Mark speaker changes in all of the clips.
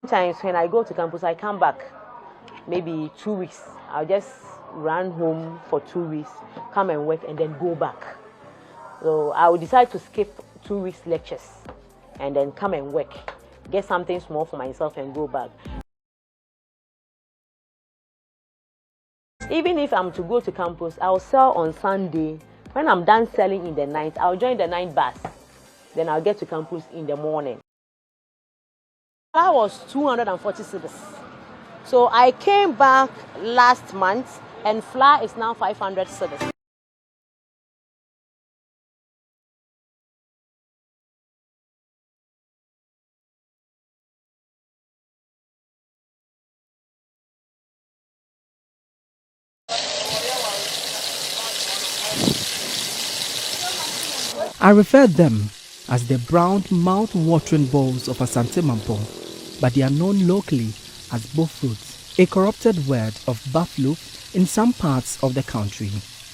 Speaker 1: Sometimes when I go to campus, I come back maybe 2 weeks. I'll just run home for 2 weeks, come and work, and then go back. So I will decide to skip 2 weeks lectures and then come and work, get something small for myself and go back. Even if I'm to go to campus, I'll sell on Sunday. When I'm done selling in the night, I'll join the night bus. Then I'll get to campus in the morning. That was 240 cedis. So I came back last month and flour is now 500 cedis.
Speaker 2: I refer them as the brown mouth-watering balls of Asante Mampo, but they are known locally as bofrot, a corrupted word of buffalo in some parts of the country.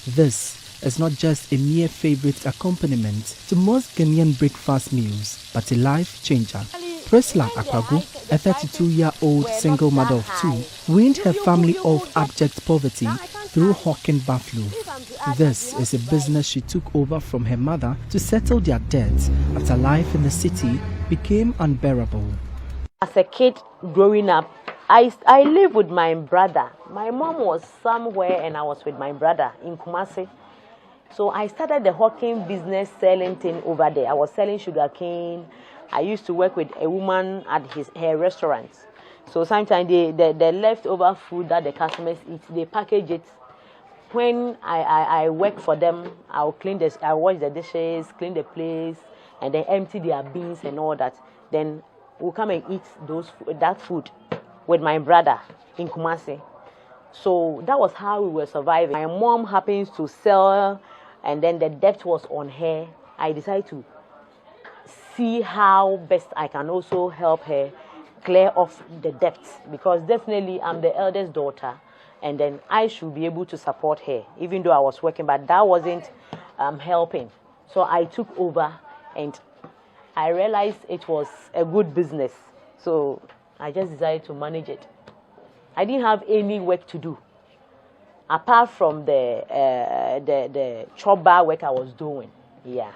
Speaker 2: This is not just a mere favorite accompaniment to most Ghanaian breakfast meals, but a life changer. Priscilla Akwagu, a 32-year-old single mother of two, weaned her family off abject poverty through hawking buffalo. This is a business she took over from her mother to settle their debts after life in the city became unbearable.
Speaker 1: As a kid growing up, I lived with my brother. My mom was somewhere and I was with my brother in Kumasi. So I started the hawking business, selling things over there. I was selling sugar cane. I used to work with a woman at her restaurant. So sometimes the leftover food that the customers eat, they package it. When I work for them, I'll wash the dishes, clean the place, and then empty their bins and all that. Then we'll come and eat that food with my brother in Kumasi. So that was how we were surviving. My mom happens to sell, and then the debt was on her. I decided to see how best I can also help her clear off the debt, because definitely I'm the eldest daughter. And then I should be able to support her, even though I was working, but that wasn't helping. So I took over and I realized it was a good business. So I just decided to manage it. I didn't have any work to do, apart from the chop bar work I was doing. Yeah.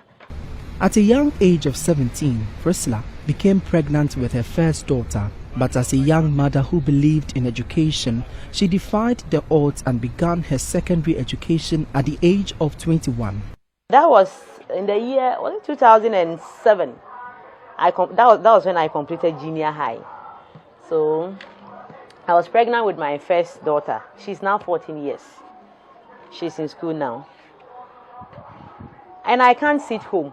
Speaker 2: At a young age of 17, Priscilla became pregnant with her first daughter. But as a young mother who believed in education, she defied the odds and began her secondary education at the age of 21.
Speaker 1: That was in the year 2007. That was when I completed junior high. So I was pregnant with my first daughter. She's now 14 years. She's in school now. And I can't sit home.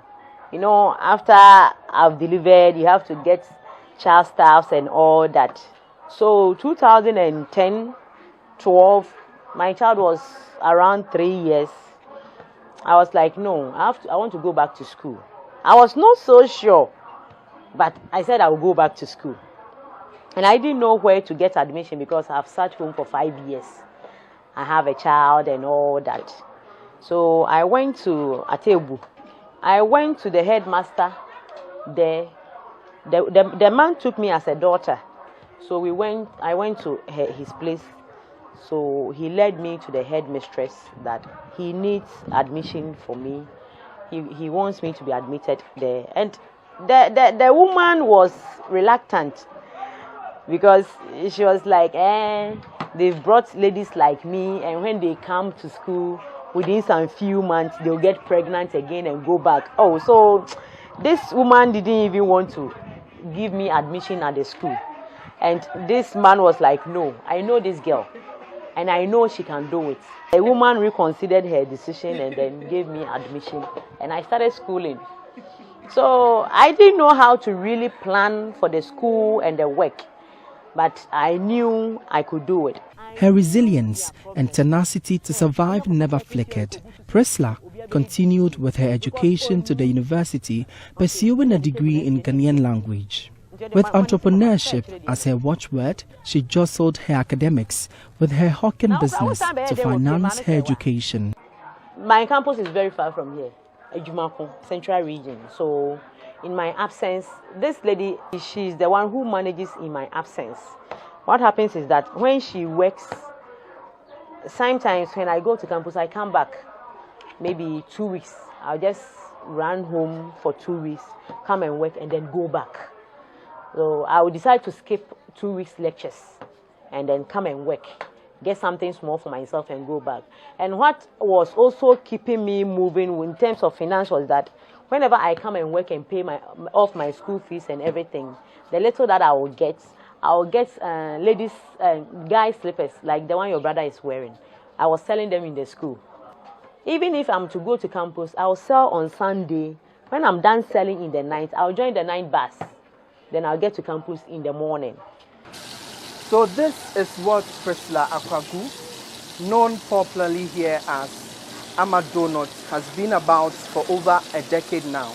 Speaker 1: You know, after I've delivered, you have to get child staffs and all that. So 2010, 12, my child was around 3 years. I was like, no, I want to go back to school. I was not so sure, but I said I will go back to school. And I didn't know where to get admission because I've sat home for 5 years. I have a child and all that. So I went to Atebu. I went to the headmaster there. The man took me as a daughter. So I went to his place. So he led me to the headmistress that he needs admission for me. He wants me to be admitted there. And the woman was reluctant because she was like, they've brought ladies like me, and when they come to school, within some few months, they'll get pregnant again and go back. Oh, so this woman didn't even want to give me admission at the school. And this man was like, no, I know this girl and I know she can do it. The woman reconsidered her decision and then gave me admission, and I started schooling. So I didn't know how to really plan for the school and the work, but I knew I could do it.
Speaker 2: Her resilience and tenacity to survive never flickered. Priscilla continued with her education to the university, pursuing a degree in Ghanaian language. With entrepreneurship as her watchword, she jostled her academics with her hawking business to finance her education.
Speaker 1: My campus is very far from here, Ejumako, Central Region. So in my absence, this lady, she's the one who manages in my absence. What happens is that when she works, sometimes when I go to campus, I come back maybe 2 weeks. I'll just run home for 2 weeks, come and work, and then go back. So I will decide to skip 2 weeks lectures and then come and work, get something small for myself and go back. And what was also keeping me moving in terms of financial is that whenever I come and work and pay off my school fees and everything, the little that I will get ladies, guy slippers like the one your brother is wearing. I was selling them in the school. Even if I'm to go to campus, I'll sell on Sunday. When I'm done selling in the night, I'll join the night bus. Then I'll get to campus in the morning.
Speaker 2: So this is what Priscilla Akwagu, known popularly here as Ama Donut, has been about for over a decade now.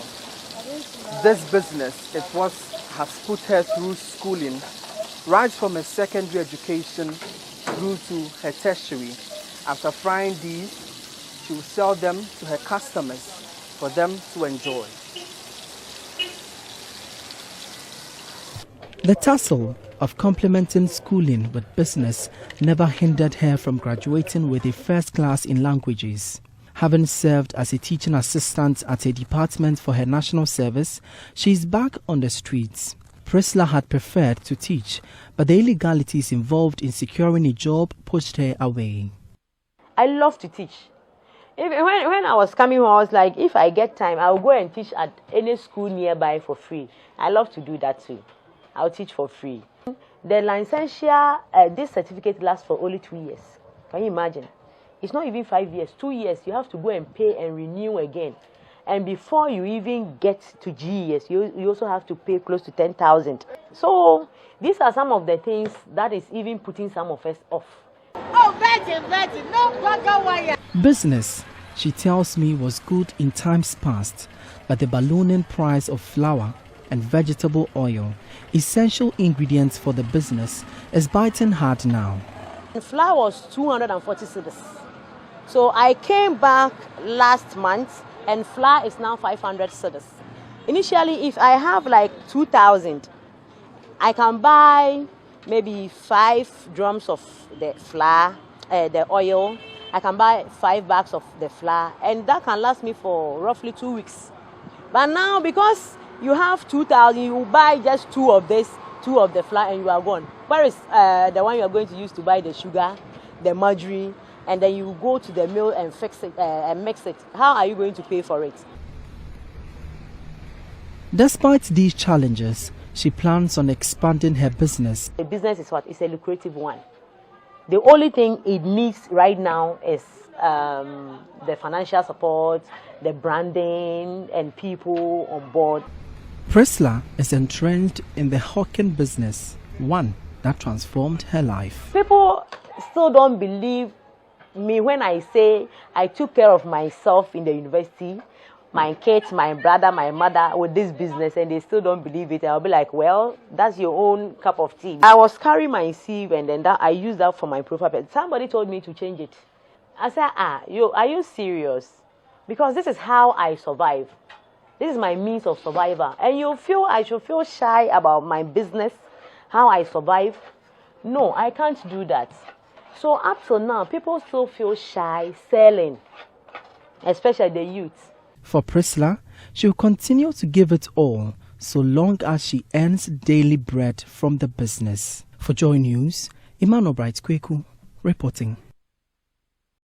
Speaker 2: This business, has put her through schooling, right from her secondary education through to her tertiary. After frying these, she will sell them to her customers for them to enjoy. The tussle of complementing schooling with business never hindered her from graduating with a first class in languages. Having served as a teaching assistant at a department for her national service, she is back on the streets. Priscilla had preferred to teach, but the illegalities involved in securing a job pushed her away.
Speaker 1: I love to teach. When I was coming home, I was like, if I get time, I'll go and teach at any school nearby for free. I love to do that too. I'll teach for free. The licensure, this certificate lasts for only 2 years. Can you imagine? It's not even 5 years, 2 years. You have to go and pay and renew again. And before you even get to GES, you also have to pay close to 10,000. So these are some of the things that is even putting some of us off.
Speaker 3: Oh, virgin, no burger wire.
Speaker 2: Business, she tells me, was good in times past, but the ballooning price of flour and vegetable oil, essential ingredients for the business, is biting hard now.
Speaker 1: The flour was 240 cedis. So I came back last month and flour is now 500 cedis. Initially, if I have like 2,000, I can buy maybe 5 drums of the flour, the oil. I can buy 5 bags of the flour, and that can last me for roughly 2 weeks. But now, because you have 2,000, you buy just 2 of this, 2 of the flour, and you are gone. Where is the one you are going to use to buy the sugar, the margarine, and then you go to the mill and fix it and mix it? How are you going to pay for it?
Speaker 2: Despite these challenges, she plans on expanding her business.
Speaker 1: The business is what? It's a lucrative one. The only thing it needs right now is the financial support, the branding, and people on board.
Speaker 2: Priscilla is entrenched in the hawking business, one that transformed her life.
Speaker 1: People still don't believe me when I say I took care of myself in the university, my kids, my brother, my mother, with this business, and they still don't believe it. I'll be like, well, that's your own cup of tea. I was carrying my sieve, and then I used that for my profile picture. Somebody told me to change it. I said, are you serious? Because this is how I survive. This is my means of survival. And I should feel shy about my business, how I survive. No, I can't do that. So up to now, people still feel shy selling, especially the youth.
Speaker 2: For Priscilla, she will continue to give it all so long as she earns daily bread from the business. For Joy News, Emmanuel Bright Kweku reporting.